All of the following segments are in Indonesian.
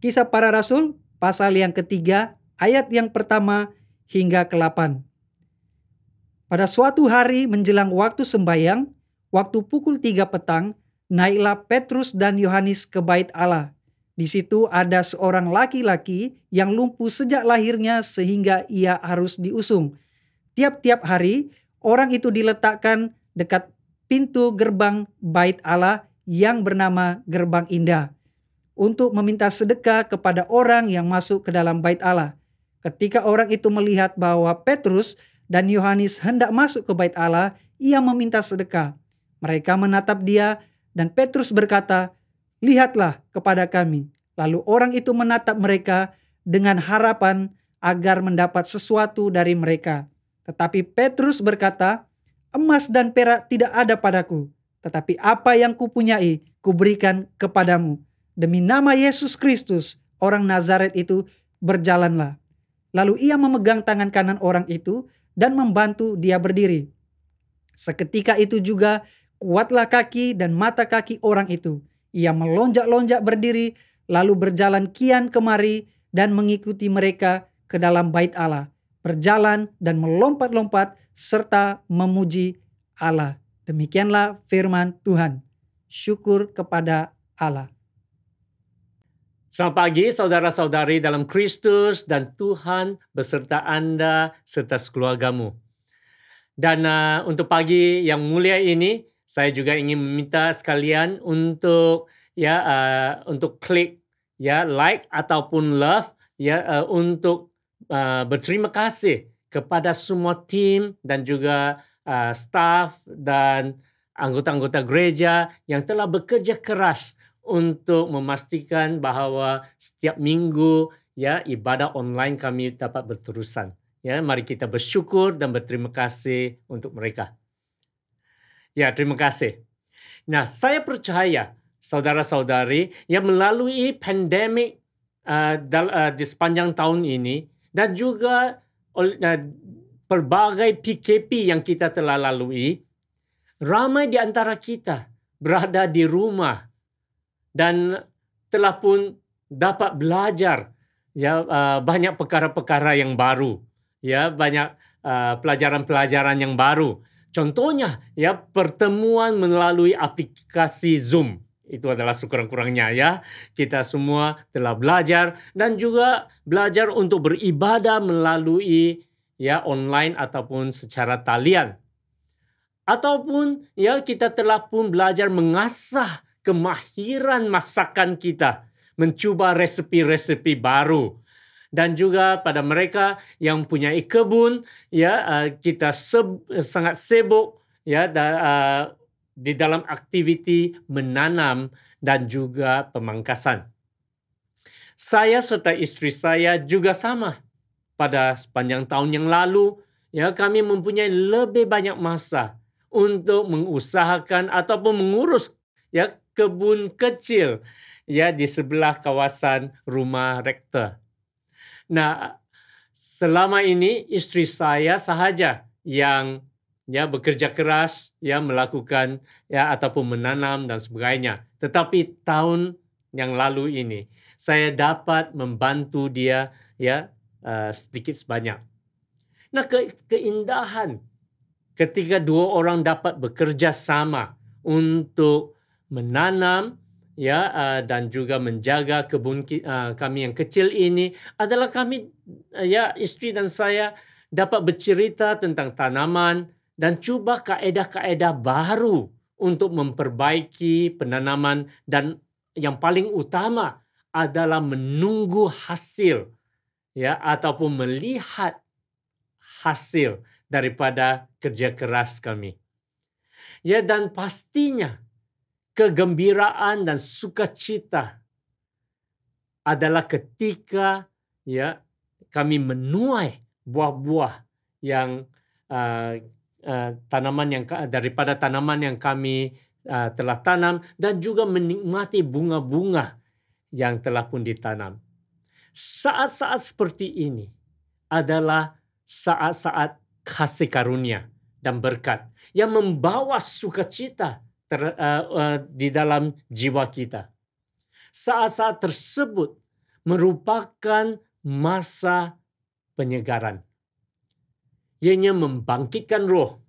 Kisah Para Rasul, pasal yang ketiga, ayat yang pertama hingga ke-8. Pada suatu hari menjelang waktu sembahyang, waktu pukul 3 petang, naiklah Petrus dan Yohanes ke bait Allah. Di situ ada seorang laki-laki yang lumpuh sejak lahirnya sehingga ia harus diusung. Tiap-tiap hari, orang itu diletakkan dekat pintu gerbang bait Allah yang bernama Gerbang Indah untuk meminta sedekah kepada orang yang masuk ke dalam bait Allah. Ketika orang itu melihat bahwa Petrus dan Yohanes hendak masuk ke bait Allah, ia meminta sedekah. Mereka menatap dia dan Petrus berkata, "Lihatlah kepada kami." Lalu orang itu menatap mereka dengan harapan agar mendapat sesuatu dari mereka. Tetapi Petrus berkata, "Emas dan perak tidak ada padaku, tetapi apa yang kupunyai kuberikan kepadamu. Demi nama Yesus Kristus, orang Nazaret itu, berjalanlah." Lalu ia memegang tangan kanan orang itu dan membantu dia berdiri. Seketika itu juga kuatlah kaki dan mata kaki orang itu. Ia melonjak-lonjak berdiri, lalu berjalan kian kemari dan mengikuti mereka ke dalam bait Allah. Berjalan dan melompat-lompat serta memuji Allah. Demikianlah firman Tuhan. Syukur kepada Allah. Selamat pagi saudara-saudari dalam Kristus dan Tuhan beserta Anda serta keluargamu. Dan untuk pagi yang mulia ini, saya juga ingin meminta sekalian untuk untuk klik like ataupun love untuk berterima kasih kepada semua tim dan juga staf dan anggota-anggota gereja yang telah bekerja keras untuk memastikan bahawa setiap minggu ibadah online kami dapat berterusan. Mari kita bersyukur dan berterima kasih untuk mereka. Terima kasih. Nah, saya percaya saudara-saudari yang melalui pandemik di sepanjang tahun ini dan juga pelbagai PKP yang kita telah lalui, ramai di antara kita berada di rumah dan telah pun dapat belajar banyak perkara-perkara yang baru, banyak pelajaran-pelajaran yang baru. Contohnya pertemuan melalui aplikasi Zoom. Itu adalah sekurang-kurangnya kita semua telah belajar dan juga belajar untuk beribadah melalui online ataupun secara talian. Ataupun kita telah pun belajar mengasah kemahiran masakan kita, mencuba resepi-resepi baru. Dan juga pada mereka yang punya kebun, kita sangat sibuk di dalam aktiviti menanam dan juga pemangkasan. Saya serta istri saya juga sama. Pada sepanjang tahun yang lalu, kami mempunyai lebih banyak masa untuk mengusahakan ataupun mengurus kebun kecil di sebelah kawasan rumah rektor. Nah, selama ini istri saya sahaja yang bekerja keras melakukan ataupun menanam dan sebagainya. Tetapi tahun yang lalu ini saya dapat membantu dia sedikit sebanyak. Nah, keindahan ketika dua orang dapat bekerja sama untuk menanam dan juga menjaga kebun kami yang kecil ini adalah kami istri dan saya dapat bercerita tentang tanaman dan cuba kaedah-kaedah baru untuk memperbaiki penanaman dan yang paling utama adalah menunggu hasil ataupun melihat hasil daripada kerja keras kami. Dan pastinya kegembiraan dan sukacita adalah ketika kami menuai buah-buah yang daripada tanaman yang kami telah tanam dan juga menikmati bunga-bunga yang telah pun ditanam. Saat-saat seperti ini adalah saat-saat kasih karunia dan berkat yang membawa sukacita di dalam jiwa kita. Saat-saat tersebut merupakan masa penyegaran. Ianya membangkitkan roh.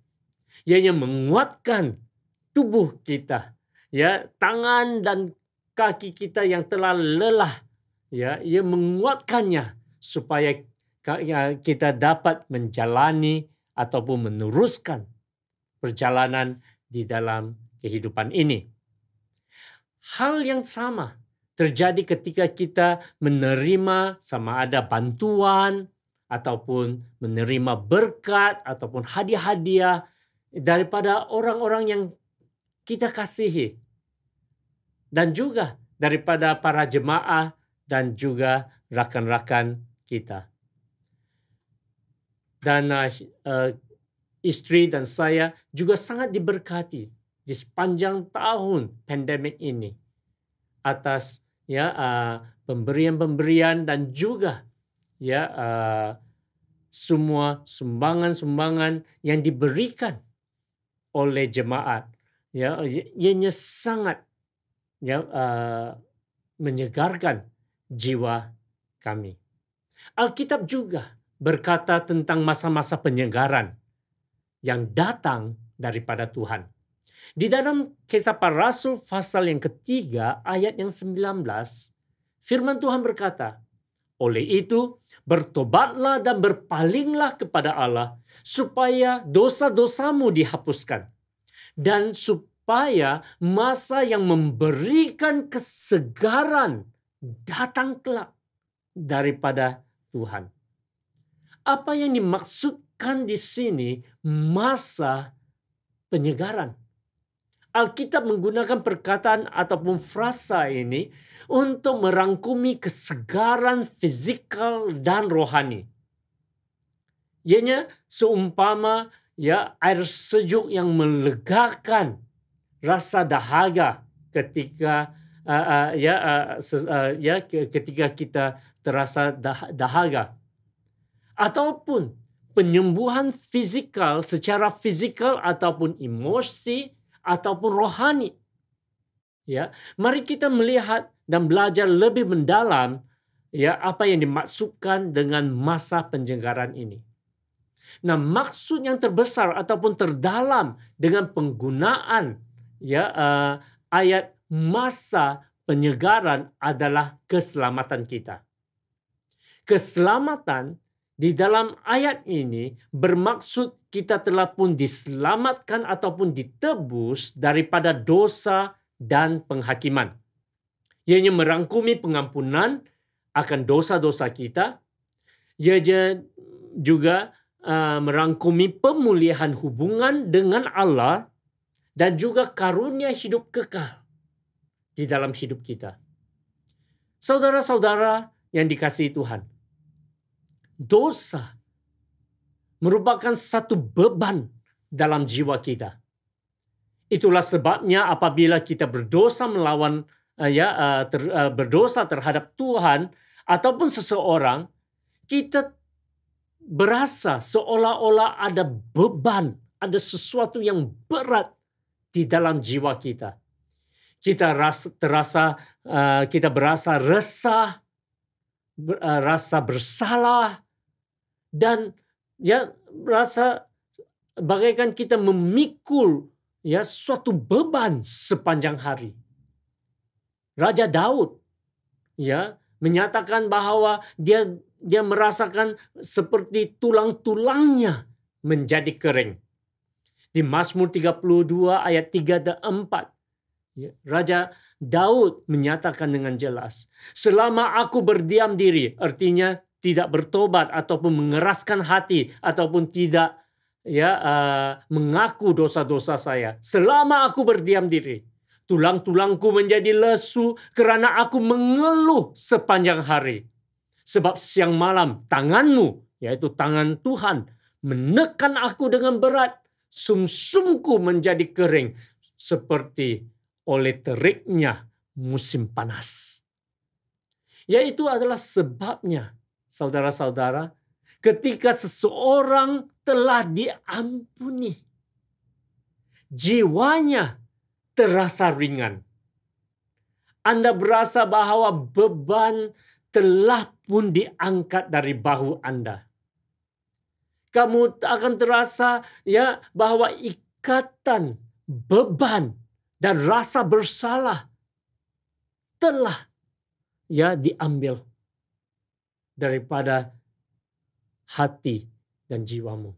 Ianya menguatkan tubuh kita. Ya, tangan dan kaki kita yang telah lelah, ya, ia menguatkannya supaya kita dapat menjalani ataupun meneruskan perjalanan di dalam kehidupan ini. Hal yang sama terjadi ketika kita menerima sama ada bantuan ataupun menerima berkat ataupun hadiah-hadiah daripada orang-orang yang kita kasihi, dan juga daripada para jemaah dan juga rakan-rakan kita. Dan istri dan saya juga sangat diberkati di sepanjang tahun pandemik ini atas pemberian-pemberian dan juga semua sumbangan-sumbangan yang diberikan oleh jemaat. Ianya sangat menyegarkan jiwa kami. Alkitab juga berkata tentang masa-masa penyegaran yang datang daripada Tuhan. Di dalam Kisah Para Rasul pasal yang ketiga ayat yang 19, firman Tuhan berkata, oleh itu bertobatlah dan berpalinglah kepada Allah supaya dosa-dosamu dihapuskan, dan supaya masa yang memberikan kesegaran datang kelak daripada Tuhan. Apa yang dimaksudkan di sini masa penyegaran? Alkitab menggunakan perkataan ataupun frasa ini untuk merangkumi kesegaran fizikal dan rohani. Ianya seumpama air sejuk yang melegakan rasa dahaga ketika ketika kita terasa dahaga, ataupun penyembuhan fizikal secara fizikal ataupun emosi ataupun rohani. Mari kita melihat dan belajar lebih mendalam apa yang dimaksudkan dengan masa penyegaran ini. Nah, maksud yang terbesar ataupun terdalam dengan penggunaan ayat masa penyegaran adalah keselamatan kita. Keselamatan di dalam ayat ini bermaksud kita telah pun diselamatkan ataupun ditebus daripada dosa dan penghakiman. Ianya merangkumi pengampunan akan dosa-dosa kita. Ia juga merangkumi pemulihan hubungan dengan Allah dan juga karunia hidup kekal di dalam hidup kita. Saudara-saudara yang dikasihi Tuhan, dosa merupakan satu beban dalam jiwa kita. Itulah sebabnya apabila kita berdosa melawan berdosa terhadap Tuhan ataupun seseorang, kita berasa seolah-olah ada beban, ada sesuatu yang berat di dalam jiwa kita. Kita berasa resah, rasa bersalah, dan rasa bagaikan kita memikul suatu beban sepanjang hari. Raja Daud menyatakan bahwa dia merasakan seperti tulang-tulangnya menjadi kering. Di Mazmur 32 ayat 3 dan 4, Raja Daud menyatakan dengan jelas, selama aku berdiam diri, artinya tidak bertobat ataupun mengeraskan hati ataupun tidak mengaku dosa-dosa saya. Selama aku berdiam diri, tulang-tulangku menjadi lesu kerana aku mengeluh sepanjang hari. Sebab siang malam tanganmu, yaitu tangan Tuhan, menekan aku dengan berat. Sumsumku menjadi kering seperti oleh teriknya musim panas. Yaitu adalah sebabnya, saudara-saudara, ketika seseorang telah diampuni, jiwanya terasa ringan. Anda berasa bahwa beban telah pun diangkat dari bahu Anda. Kamu akan terasa ya bahwa ikatan, beban, dan rasa bersalah telah ya diambil daripada hati dan jiwamu.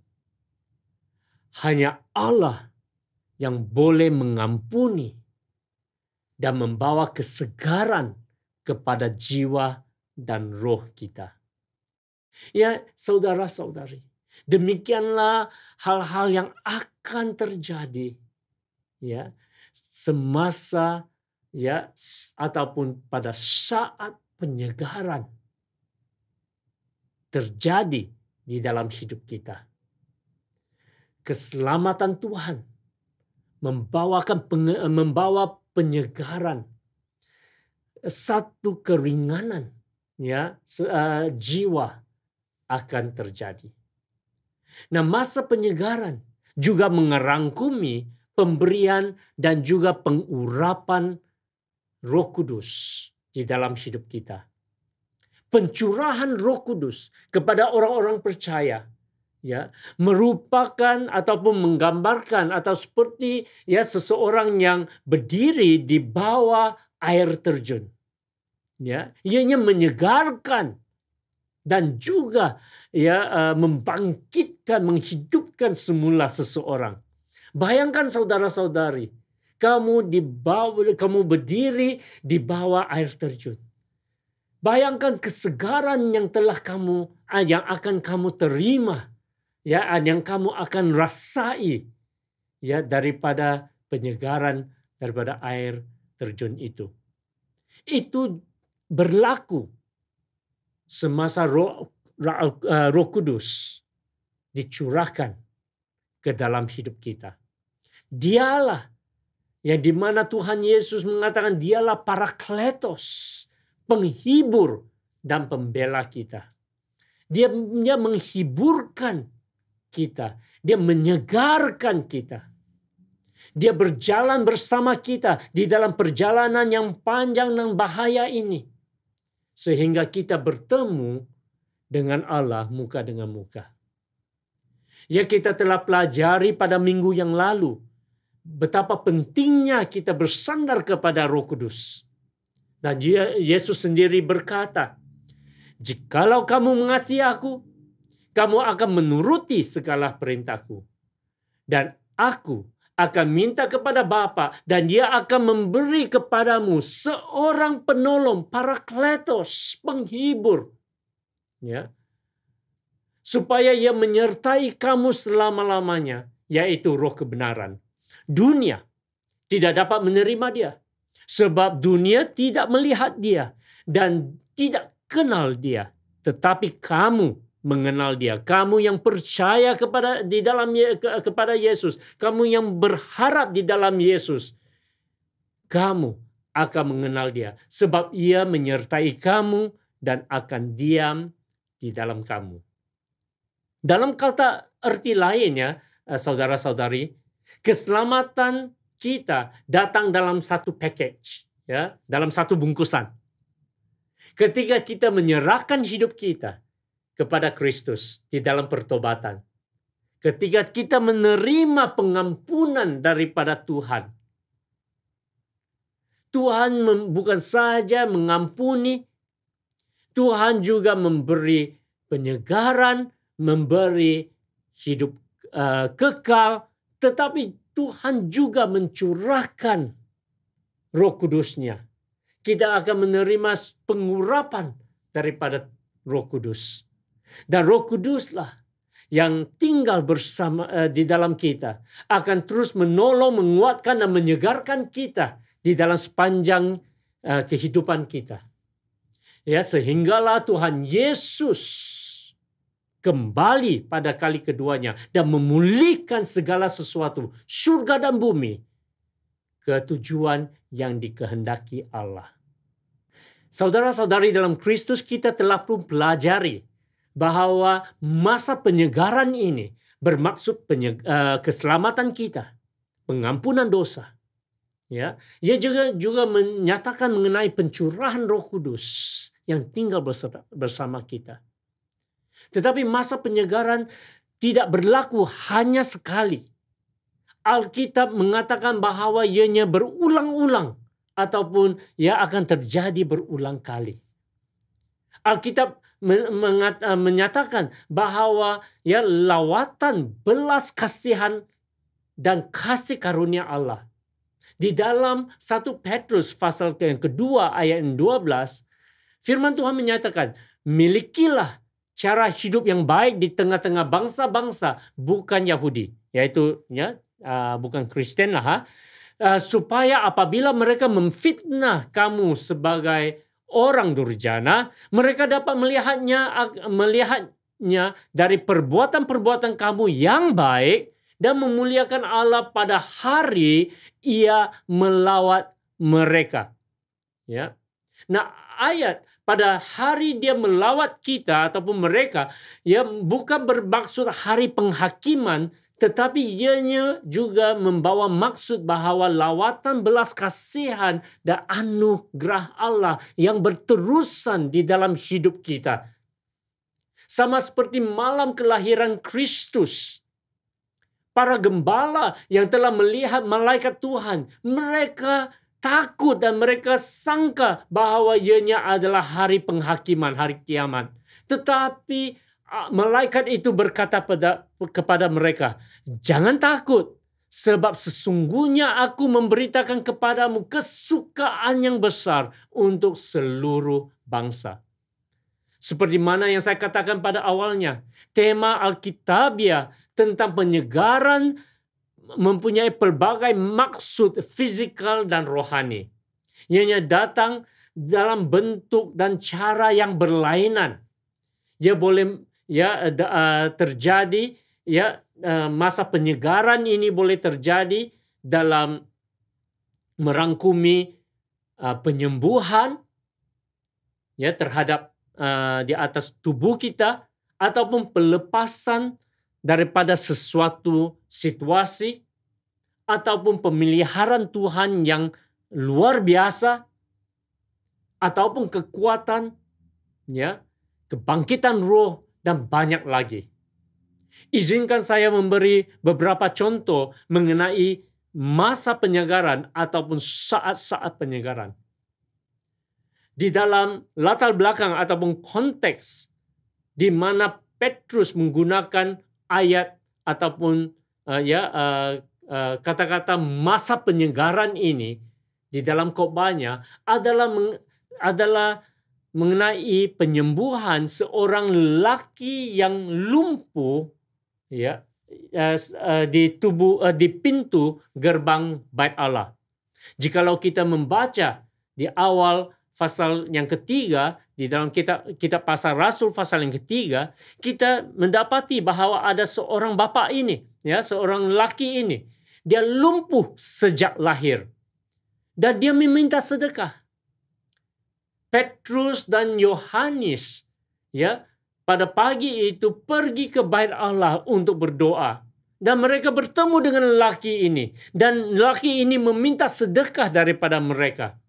Hanya Allah yang boleh mengampuni dan membawa kesegaran kepada jiwa dan roh kita. Ya, saudara-saudari, demikianlah hal-hal yang akan terjadi ya semasa ya ataupun pada saat penyegaran terjadi di dalam hidup kita. Keselamatan Tuhan membawa penyegaran, satu keringanan ya jiwa akan terjadi. Nah, masa penyegaran juga mengerangkumi pemberian dan juga pengurapan Roh Kudus di dalam hidup kita. Pencurahan Roh Kudus kepada orang-orang percaya ya merupakan ataupun menggambarkan atau seperti ya seseorang yang berdiri di bawah air terjun. Ya, ianya menyegarkan dan juga ya membangkitkan, menghidupkan semula seseorang. Bayangkan saudara-saudari, kamu berdiri di bawah air terjun. Bayangkan kesegaran yang yang akan kamu terima, ya, yang kamu akan rasai, ya, daripada penyegaran daripada air terjun itu. Itu berlaku semasa Roh Kudus dicurahkan ke dalam hidup kita. Dialah yang dimana Tuhan Yesus mengatakan dialah Parakletos, penghibur dan pembela kita. Dia menghiburkan kita, dia menyegarkan kita. Dia berjalan bersama kita di dalam perjalanan yang panjang dan bahaya ini. Sehingga kita bertemu dengan Allah muka dengan muka. Ya, kita telah pelajari pada minggu yang lalu betapa pentingnya kita bersandar kepada Roh Kudus. Dan Yesus sendiri berkata, "Jikalau kamu mengasihi aku, kamu akan menuruti segala perintahku. Dan aku akan minta kepada Bapa dan dia akan memberi kepadamu seorang penolong, Parakletos, penghibur. Ya. Supaya ia menyertai kamu selama-lamanya, yaitu Roh kebenaran. Dunia tidak dapat menerima dia. Sebab dunia tidak melihat dia dan tidak kenal dia. Tetapi kamu mengenal dia. Kamu yang percaya kepada Yesus. Kamu yang berharap di dalam Yesus. Kamu akan mengenal dia. Sebab ia menyertai kamu dan akan diam di dalam kamu. Dalam kata arti lainnya, saudara-saudari, keselamatan kita datang dalam satu package, ya, dalam satu bungkusan. Ketika kita menyerahkan hidup kita kepada Kristus di dalam pertobatan, ketika kita menerima pengampunan daripada Tuhan, Tuhan bukan saja mengampuni, Tuhan juga memberi penyegaran, memberi hidup kekal, tetapi Tuhan juga mencurahkan Roh Kudus-Nya. Kita akan menerima pengurapan daripada Roh Kudus. Dan Roh Kuduslah yang tinggal bersama di dalam kita, akan terus menolong, menguatkan dan menyegarkan kita di dalam sepanjang kehidupan kita. Ya, sehinggalah Tuhan Yesus kembali pada kali keduanya dan memulihkan segala sesuatu, surga dan bumi, ke tujuan yang dikehendaki Allah. Saudara-saudari dalam Kristus, kita telah pun pelajari bahwa masa penyegaran ini bermaksud keselamatan kita, pengampunan dosa, Ya, ia juga menyatakan mengenai pencurahan Roh Kudus yang tinggal bersama kita. Tetapi masa penyegaran tidak berlaku hanya sekali. Alkitab mengatakan bahwa ianya berulang-ulang ataupun ia akan terjadi berulang kali. Alkitab menyatakan bahwa ya lawatan belas kasihan dan kasih karunia Allah. Di dalam 1 Petrus pasal yang kedua ayat 12, firman Tuhan menyatakan, milikilah cara hidup yang baik di tengah-tengah bangsa-bangsa bukan Yahudi, yaitu ya bukan Kristen lah, supaya apabila mereka memfitnah kamu sebagai orang durjana, mereka dapat melihatnya dari perbuatan-perbuatan kamu yang baik dan memuliakan Allah pada hari ia melawat mereka. Ya. Nah, ayat pada hari dia melawat kita ataupun mereka, ya bukan bermaksud hari penghakiman, tetapi ianya juga membawa maksud bahwa lawatan belas kasihan dan anugerah Allah yang berterusan di dalam hidup kita. Sama seperti malam kelahiran Kristus. Para gembala yang telah melihat malaikat Tuhan, mereka takut dan mereka sangka bahwa ianya adalah hari penghakiman, hari kiamat. Tetapi malaikat itu berkata kepada mereka, jangan takut, sebab sesungguhnya aku memberitakan kepadamu kesukaan yang besar untuk seluruh bangsa. Seperti mana yang saya katakan pada awalnya, tema Alkitabiah tentang penyegaran mempunyai pelbagai maksud fisikal dan rohani. Ianya datang dalam bentuk dan cara yang berlainan. Ia boleh terjadi, masa penyegaran ini boleh terjadi dalam merangkumi penyembuhan terhadap di atas tubuh kita, ataupun pelepasan daripada sesuatu situasi, ataupun pemeliharaan Tuhan yang luar biasa, ataupun kekuatan, kebangkitan roh, dan banyak lagi. Izinkan saya memberi beberapa contoh mengenai masa penyegaran ataupun saat-saat penyegaran. Di dalam latar belakang ataupun konteks di mana Petrus menggunakan ayat ataupun kata-kata masa penyegaran ini di dalam khotbahnya adalah mengenai penyembuhan seorang lelaki yang lumpuh di pintu gerbang Bait Allah. Jikalau kita membaca di awal pasal yang ketiga, di dalam kitab Pasal Rasul pasal yang ketiga, kita mendapati bahwa ada seorang bapa ini, seorang lelaki ini, dia lumpuh sejak lahir dan dia meminta sedekah. Petrus dan Yohanes, pada pagi itu pergi ke Bait Allah untuk berdoa. Dan mereka bertemu dengan lelaki ini. Dan lelaki ini meminta sedekah daripada mereka.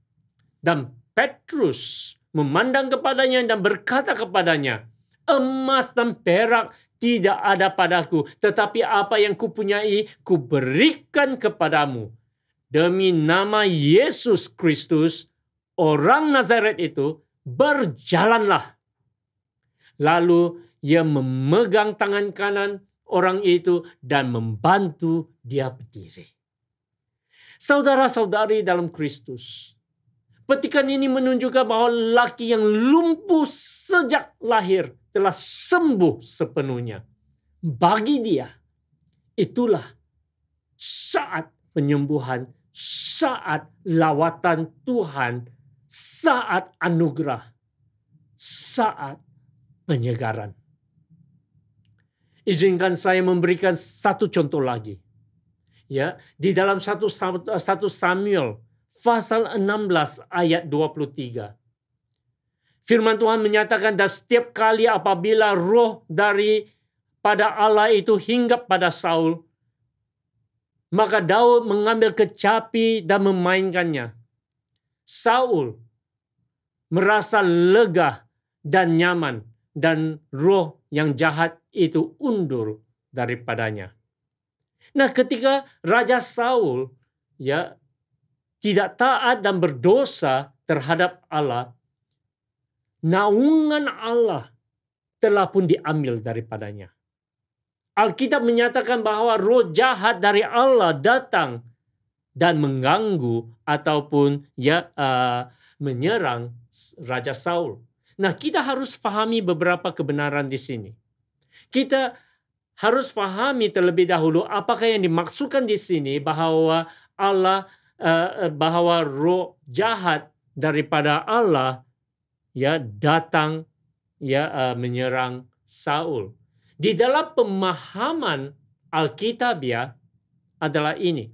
Dan Petrus memandang kepadanya dan berkata kepadanya, emas dan perak tidak ada padaku, tetapi apa yang kupunyai kuberikan kepadamu. Demi nama Yesus Kristus, orang Nazaret itu, berjalanlah. Lalu ia memegang tangan kanan orang itu dan membantu dia berdiri. Saudara-saudari dalam Kristus, petikan ini menunjukkan bahwa lelaki yang lumpuh sejak lahir telah sembuh sepenuhnya. Bagi dia, itulah saat penyembuhan, saat lawatan Tuhan, saat anugerah, saat penyegaran. Izinkan saya memberikan satu contoh lagi. Di dalam 1 Samuel pasal 16 ayat 23. Firman Tuhan menyatakan, dan setiap kali apabila roh daripada Allah itu hinggap pada Saul, Maka Daud mengambil kecapi dan memainkannya. Saul merasa lega dan nyaman, dan roh yang jahat itu undur daripadanya. Nah, ketika Raja Saul tidak taat dan berdosa terhadap Allah, naungan Allah telah pun diambil daripadanya. Alkitab menyatakan bahwa roh jahat dari Allah datang dan mengganggu ataupun menyerang Raja Saul. Nah, kita harus pahami beberapa kebenaran di sini. Kita harus pahami terlebih dahulu apakah yang dimaksudkan di sini bahwa bahwa roh jahat daripada Allah datang menyerang Saul. Di dalam pemahaman Alkitabiah adalah ini,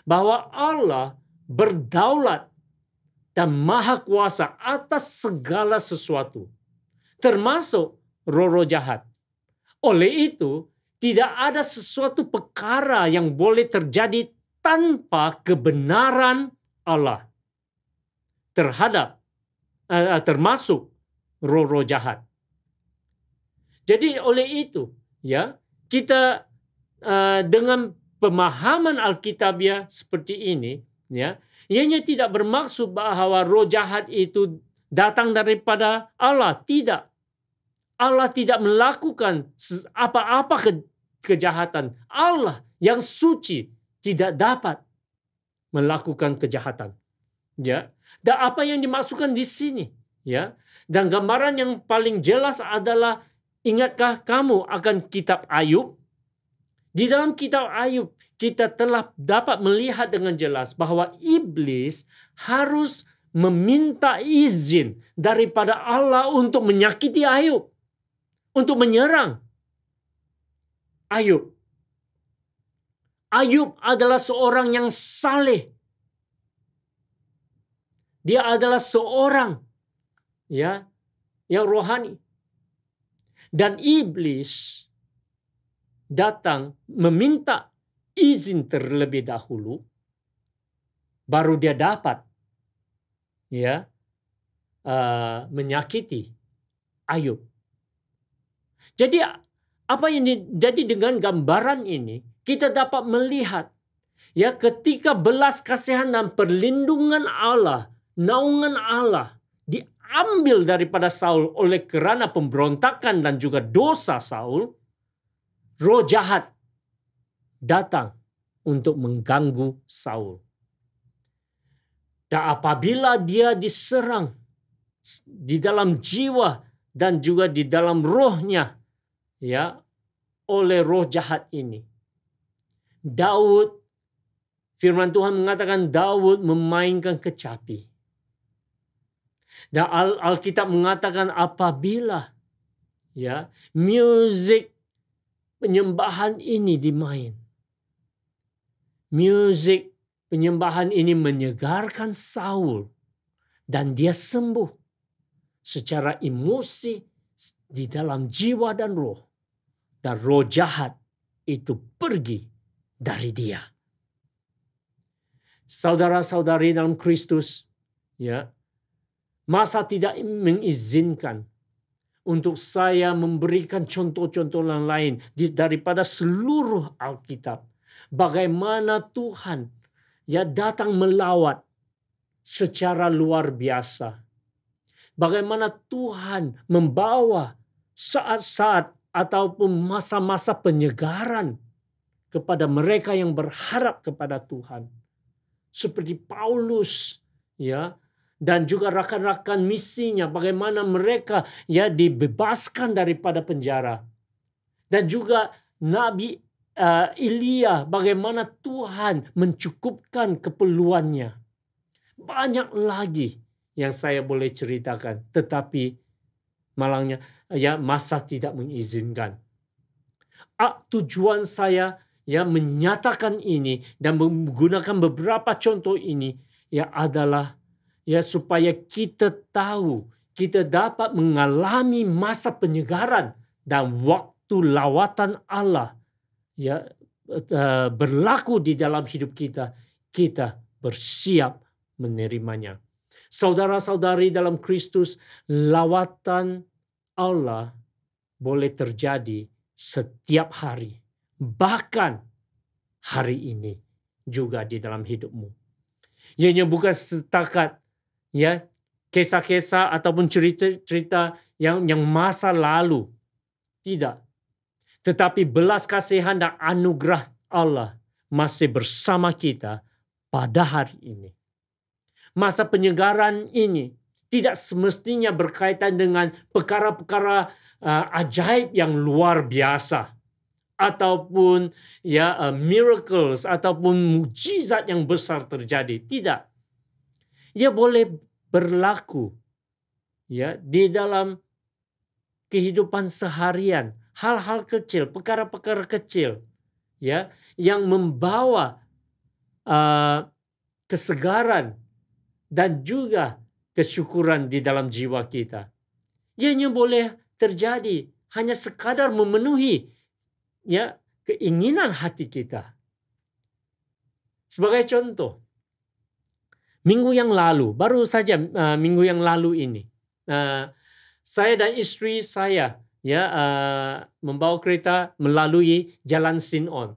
bahwa Allah berdaulat dan maha kuasa atas segala sesuatu, termasuk roh-roh jahat. Oleh itu, tidak ada sesuatu perkara yang boleh terjadi tanpa kebenaran Allah terhadap termasuk roh-roh jahat. Jadi oleh itu kita dengan pemahaman Alkitabiah seperti ini ianya tidak bermaksud bahwa roh jahat itu datang daripada Allah. Tidak. Allah tidak melakukan apa-apa kejahatan. Allah yang suci tidak dapat melakukan kejahatan. Dan apa yang dimaksudkan di sini? Dan gambaran yang paling jelas adalah, ingatkah kamu akan kitab Ayub? Di dalam kitab Ayub kita telah dapat melihat dengan jelas bahwa iblis harus meminta izin daripada Allah untuk menyakiti Ayub, untuk menyerang Ayub. Ayub adalah seorang yang saleh. Dia adalah seorang yang rohani. Dan iblis datang meminta izin terlebih dahulu, baru dia dapat menyakiti Ayub. Jadi apa yang jadi dengan gambaran ini, kita dapat melihat ketika belas kasihan dan perlindungan Allah, naungan Allah diambil daripada Saul oleh kerana pemberontakan dan juga dosa Saul, roh jahat datang untuk mengganggu Saul. Dan apabila dia diserang di dalam jiwa dan juga di dalam rohnya oleh roh jahat ini, firman Tuhan mengatakan Daud memainkan kecapi. Dan Alkitab mengatakan apabila musik penyembahan ini dimain, musik penyembahan ini menyegarkan Saul dan dia sembuh secara emosi di dalam jiwa dan roh. Dan roh jahat itu pergi dari dia. Saudara-saudari dalam Kristus, masa tidak mengizinkan untuk saya memberikan contoh-contoh yang lain daripada seluruh Alkitab. Bagaimana Tuhan datang melawat secara luar biasa. Bagaimana Tuhan membawa saat-saat ataupun masa-masa penyegaran kepada mereka yang berharap kepada Tuhan. Seperti Paulus dan juga rakan-rakan misinya, bagaimana mereka dibebaskan daripada penjara. Dan juga Nabi Elia, bagaimana Tuhan mencukupkan keperluannya. Banyak lagi yang saya boleh ceritakan, tetapi malangnya masa tidak mengizinkan. Tujuan saya menyatakan ini dan menggunakan beberapa contoh ini adalah supaya kita tahu, kita dapat mengalami masa penyegaran dan waktu lawatan Allah berlaku di dalam hidup kita, kita bersiap menerimanya. Saudara-saudari dalam Kristus, lawatan Allah boleh terjadi setiap hari, bahkan hari ini juga di dalam hidupmu. Ianya bukan setakat ya kisah-kisah ataupun cerita-cerita yang masa lalu, tidak. Tetapi belas kasihan dan anugerah Allah masih bersama kita pada hari ini. Masa penyegaran ini tidak semestinya berkaitan dengan perkara-perkara ajaib yang luar biasa, ataupun miracles ataupun mukjizat yang besar terjadi. Tidak. Ia boleh berlaku di dalam kehidupan seharian, hal-hal kecil, perkara-perkara kecil yang membawa kesegaran dan juga kesyukuran di dalam jiwa kita. Ianya boleh terjadi hanya sekadar memenuhi keinginan hati kita. Sebagai contoh, minggu yang lalu, baru saja minggu yang lalu ini, saya dan istri saya membawa kereta melalui Jalan Sinon.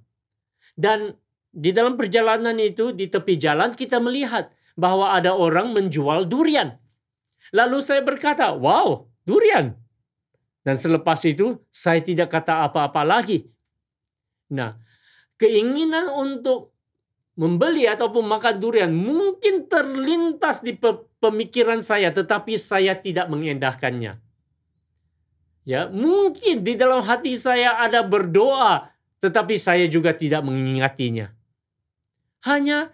Dan di dalam perjalanan itu, di tepi jalan kita melihat bahwa ada orang menjual durian. Lalu saya berkata, wow, durian. Dan selepas itu saya tidak kata apa-apa lagi. Nah, keinginan untuk membeli ataupun makan durian mungkin terlintas di pemikiran saya, tetapi saya tidak mengendahkannya. Mungkin di dalam hati saya ada berdoa, tetapi saya juga tidak mengingatinya. Hanya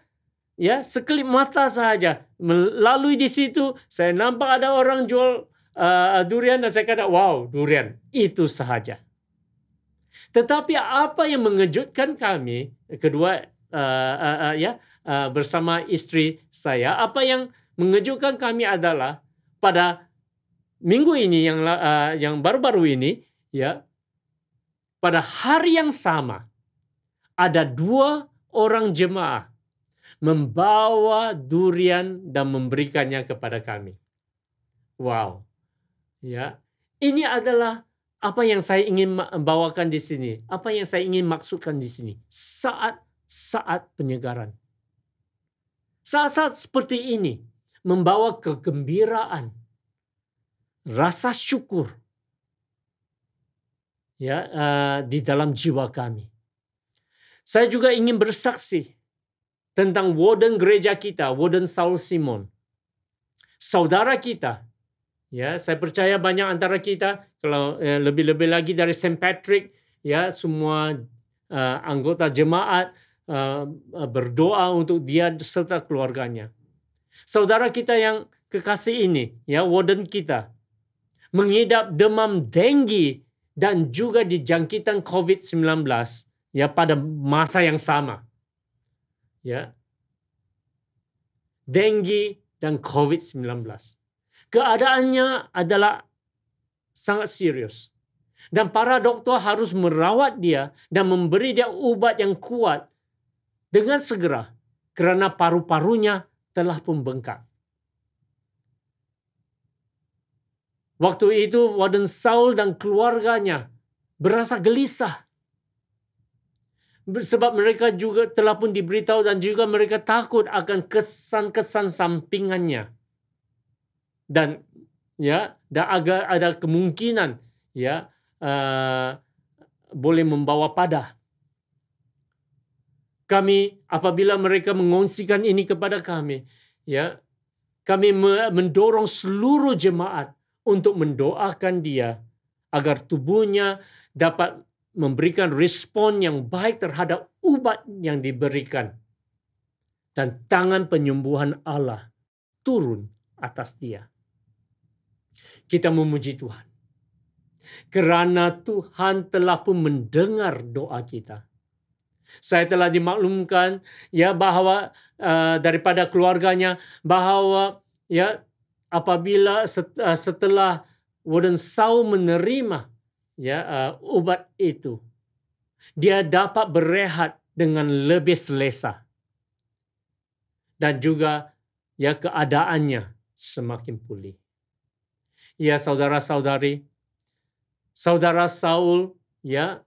sekelip mata saja melalui di situ, saya nampak ada orang jual durian dan saya kata, wow, durian, itu sahaja. Tetapi apa yang mengejutkan kami kedua bersama istri saya, apa yang mengejutkan kami adalah pada minggu ini yang baru-baru ini, pada hari yang sama ada 2 orang jemaah membawa durian dan memberikannya kepada kami. Wow. Ini adalah apa yang saya ingin bawakan di sini. Apa yang saya ingin maksudkan di sini. Saat penyegaran. Saat-saat seperti ini membawa kegembiraan, rasa syukur di dalam jiwa kami. Saya juga ingin bersaksi tentang warden gereja kita, Warden Saul Simon. Saudara kita, saya percaya banyak antara kita, kalau lebih-lebih lagi dari St. Patrick, semua anggota jemaat berdoa untuk dia serta keluarganya. Saudara kita yang kekasih ini, warden kita, mengidap demam denggi dan juga dijangkitan COVID-19 pada masa yang sama. Denggi dan COVID-19. Keadaannya adalah sangat serius. Dan para dokter harus merawat dia dan memberi dia obat yang kuat dengan segera karena paru-parunya telah pun bengkak. Waktu itu Warden Saul dan keluarganya berasa gelisah. Sebab mereka juga telah pun diberitahu dan juga mereka takut akan kesan-kesan sampingannya. Dan agak ada kemungkinan boleh membawa padah. Kami apabila mereka mengongsikan ini kepada kami, kami mendorong seluruh jemaat untuk mendoakan dia agar tubuhnya dapat memberikan respon yang baik terhadap ubat yang diberikan. Dan tangan penyembuhan Allah turun atas dia. Kita memuji Tuhan. Kerana Tuhan telah pun mendengar doa kita. Saya telah dimaklumkan bahwa daripada keluarganya bahwa apabila setelah Warden Saul menerima obat itu, Dia dapat berehat dengan lebih selesa. Dan juga ya keadaannya semakin pulih. Ya saudara-saudari, saudara Saul ya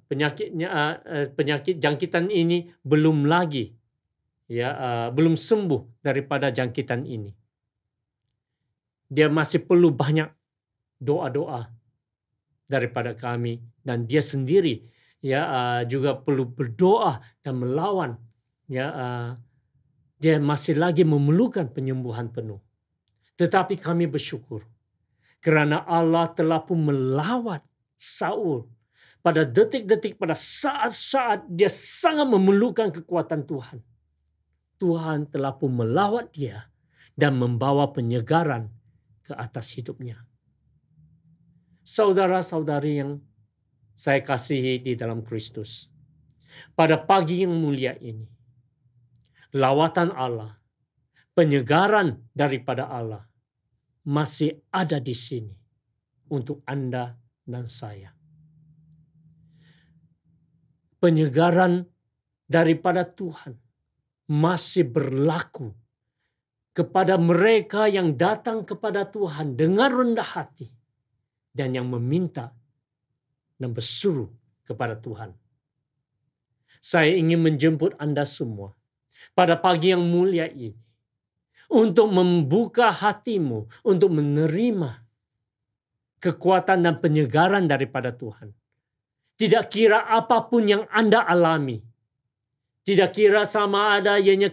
penyakit jangkitan ini belum lagi belum sembuh daripada jangkitan ini. Dia masih perlu banyak doa-doa daripada kami, dan dia sendiri juga perlu berdoa dan melawan dia masih lagi memerlukan penyembuhan penuh. Tetapi kami bersyukur kerana Allah telah pun melawat Saul pada detik-detik, pada saat-saat dia sangat memerlukan kekuatan Tuhan. Tuhan telah pun melawat dia dan membawa penyegaran ke atas hidupnya. Saudara-saudari yang saya kasihi di dalam Kristus, pada pagi yang mulia ini, lawatan Allah, penyegaran daripada Allah masih ada di sini untuk Anda dan saya. Penyegaran daripada Tuhan masih berlaku kepada mereka yang datang kepada Tuhan dengan rendah hati dan yang meminta dan berseru kepada Tuhan. Saya ingin menjemput Anda semua pada pagi yang mulia ini untuk membuka hatimu untuk menerima kekuatan dan penyegaran daripada Tuhan. Tidak kira apapun yang Anda alami. Tidak kira sama ada ianya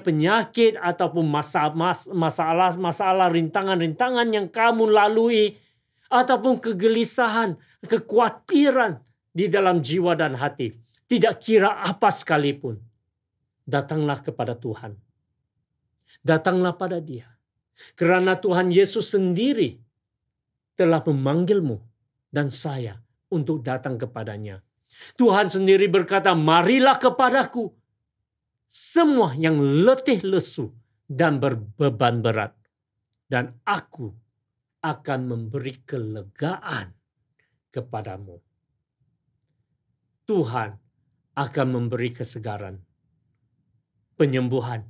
penyakit ataupun masalah, rintangan-rintangan yang kamu lalui, ataupun kegelisahan, kekhawatiran di dalam jiwa dan hati. Tidak kira apa sekalipun. Datanglah kepada Tuhan. Datanglah pada Dia. Kerana Tuhan Yesus sendiri telah memanggilmu dan saya untuk datang kepadanya. Tuhan sendiri berkata, marilah kepadaku semua yang letih lesu dan berbeban berat, dan aku akan memberi kelegaan kepadamu. Tuhan akan memberi kesegaran, penyembuhan,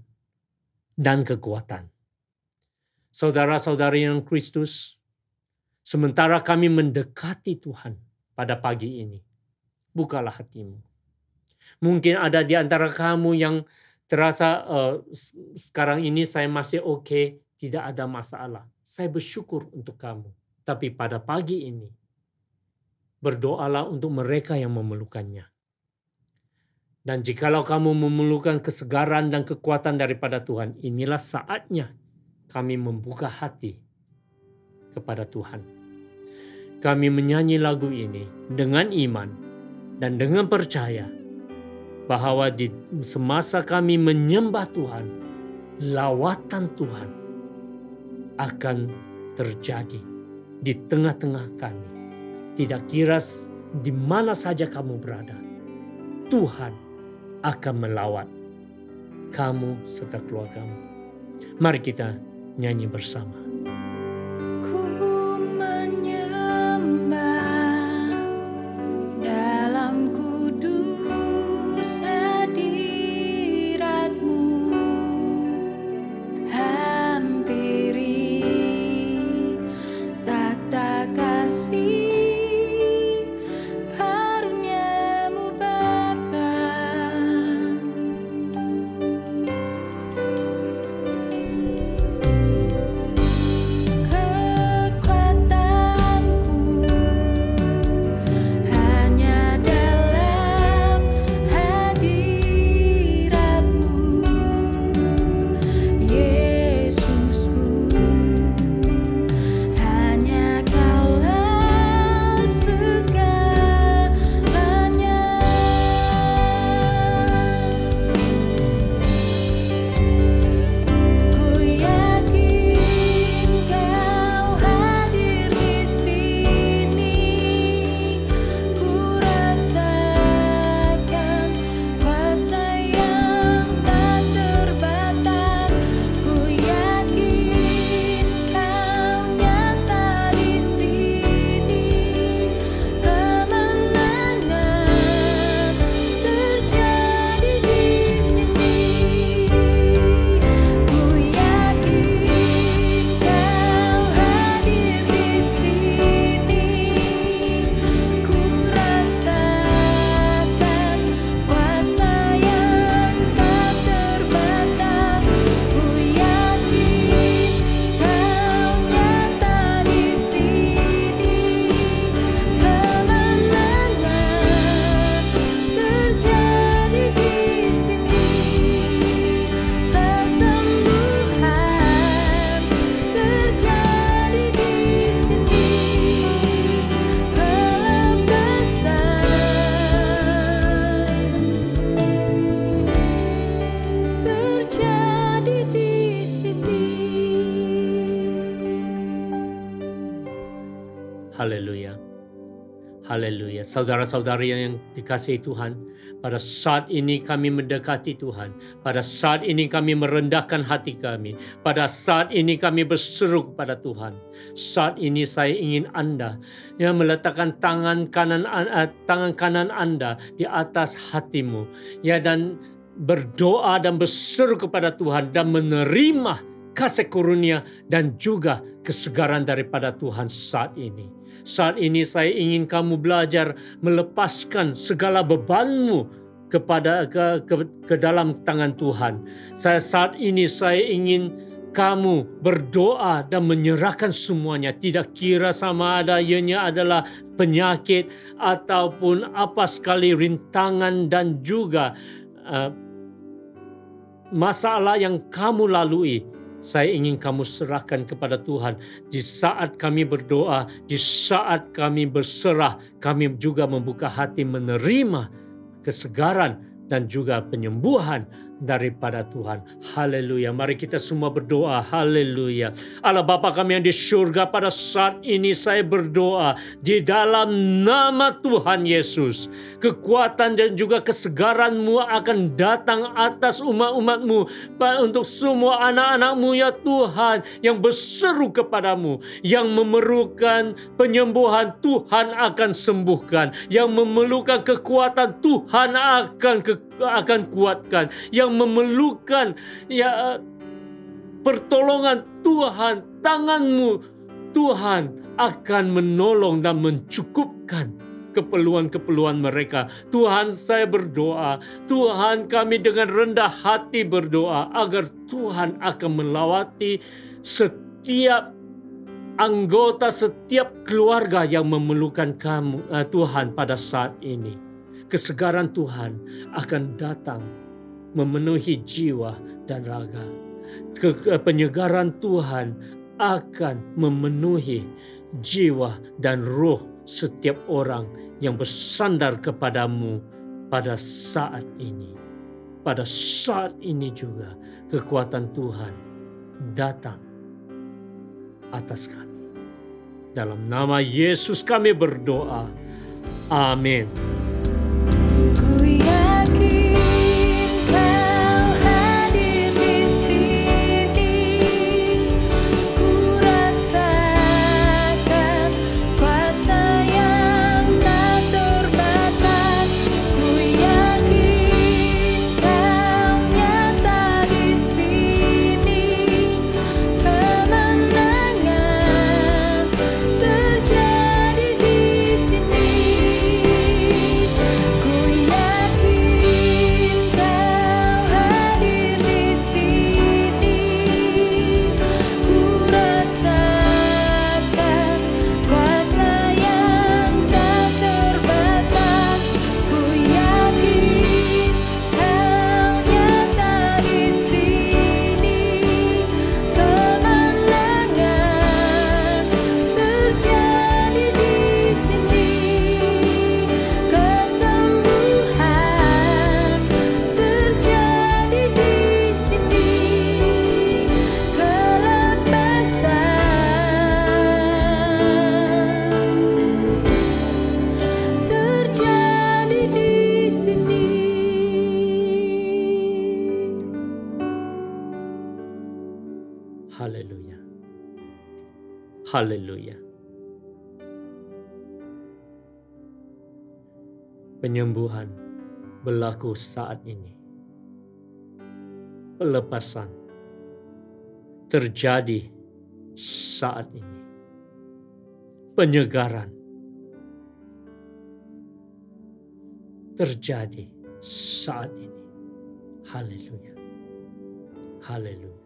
dan kekuatan. Saudara-saudari yang Kristus, sementara kami mendekati Tuhan pada pagi ini, bukalah hatimu. Mungkin ada di antara kamu yang terasa sekarang ini saya masih oke, tidak ada masalah. Saya bersyukur untuk kamu. Tapi pada pagi ini, berdoalah untuk mereka yang memerlukannya. Dan jikalau kamu memerlukan kesegaran dan kekuatan daripada Tuhan, inilah saatnya kami membuka hati kepada Tuhan. Kami menyanyi lagu ini dengan iman dan dengan percaya bahwa di semasa kami menyembah Tuhan, lawatan Tuhan akan terjadi di tengah-tengah kami. Tidak kira di mana saja kamu berada, Tuhan akan melawat kamu serta keluargamu. Mari kita nyanyi bersama. Ku menyembah dalam kudus hadirat-Mu, hampiri tata kasih karunia-Mu Bapa. Haleluya. Haleluya. Saudara-saudari yang dikasihi Tuhan, pada saat ini kami mendekati Tuhan. Pada saat ini kami merendahkan hati kami. Pada saat ini kami berseru kepada Tuhan. Saat ini saya ingin Anda yang meletakkan tangan kanan Anda di atas hatimu, ya, dan berdoa dan berseru kepada Tuhan dan menerima kasih karunia dan juga kesegaran daripada Tuhan saat ini. Saat ini saya ingin kamu belajar melepaskan segala bebanmu ke dalam tangan Tuhan. Saat ini saya ingin kamu berdoa dan menyerahkan semuanya. Tidak kira sama ada ianya adalah penyakit ataupun apa sekali rintangan dan juga masalah yang kamu lalui. Saya ingin kamu serahkan kepada Tuhan. Di saat kami berdoa, di saat kami berserah, kami juga membuka hati menerima kesegaran dan juga penyembuhan daripada Tuhan. Haleluya. Mari kita semua berdoa. Haleluya. Allah Bapa kami yang di surga, pada saat ini saya berdoa di dalam nama Tuhan Yesus. Kekuatan dan juga kesegaran-Mu akan datang atas umat-umat-Mu, untuk semua anak-anak-Mu ya Tuhan, yang berseru kepadamu, yang memerlukan penyembuhan, Tuhan akan sembuhkan. Yang memerlukan kekuatan, Tuhan akan kuatkan. Yang memerlukan pertolongan, Tuhan, tangan-Mu Tuhan akan menolong dan mencukupkan keperluan-keperluan mereka. Tuhan, saya berdoa, Tuhan, kami dengan rendah hati berdoa agar Tuhan akan melawati setiap anggota, setiap keluarga yang memerlukan kamu, Tuhan, pada saat ini. Kesegaran Tuhan akan datang memenuhi jiwa dan raga. Penyegaran Tuhan akan memenuhi jiwa dan roh setiap orang yang bersandar kepadamu pada saat ini. Pada saat ini juga kekuatan Tuhan datang atas kami. Dalam nama Yesus kami berdoa. Amin. Ku yakin Kau hadir di sini. Ku rasakan kuasa yang tak terbatas. Ku yakin Kau nyata di sini. Kemenangan terjadi di sini. Ku yakin Kau hadir di sini. Ku rasakan kuasa yang tak terbatas. Ku yakin Kau nyata di sini. Kemenangan terjadi di sini. Kesembuhan terjadi di sini. Kelepasan terjadi di sini. Haleluya. Haleluya. Penyembuhan berlaku saat ini. Pelepasan terjadi saat ini. Penyegaran terjadi saat ini. Haleluya. Haleluya.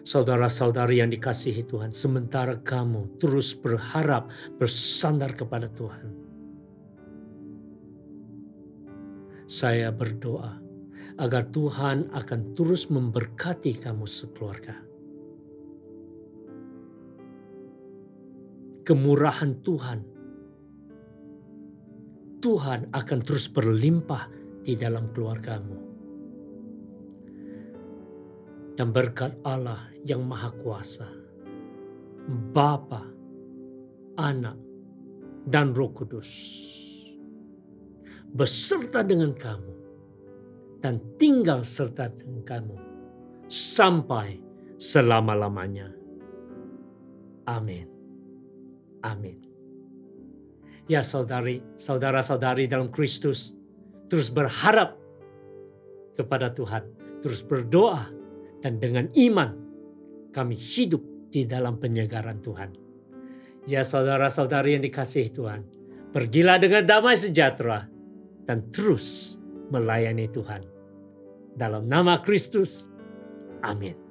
Saudara-saudari yang dikasihi Tuhan, sementara kamu terus berharap bersandar kepada Tuhan, saya berdoa agar Tuhan akan terus memberkati kamu sekeluarga. Kemurahan Tuhan akan terus berlimpah di dalam keluargamu. Dan berkat Allah yang Maha Kuasa, Bapa, Anak, dan Roh Kudus beserta dengan kamu dan tinggal serta dengan kamu sampai selama-lamanya. Amin. Amin. Ya saudara-saudari dalam Kristus, terus berharap kepada Tuhan, terus berdoa, dan dengan iman kami hidup di dalam penyegaran Tuhan. Ya saudara-saudari yang dikasihi Tuhan, pergilah dengan damai sejahtera dan terus melayani Tuhan. Dalam nama Kristus, amin.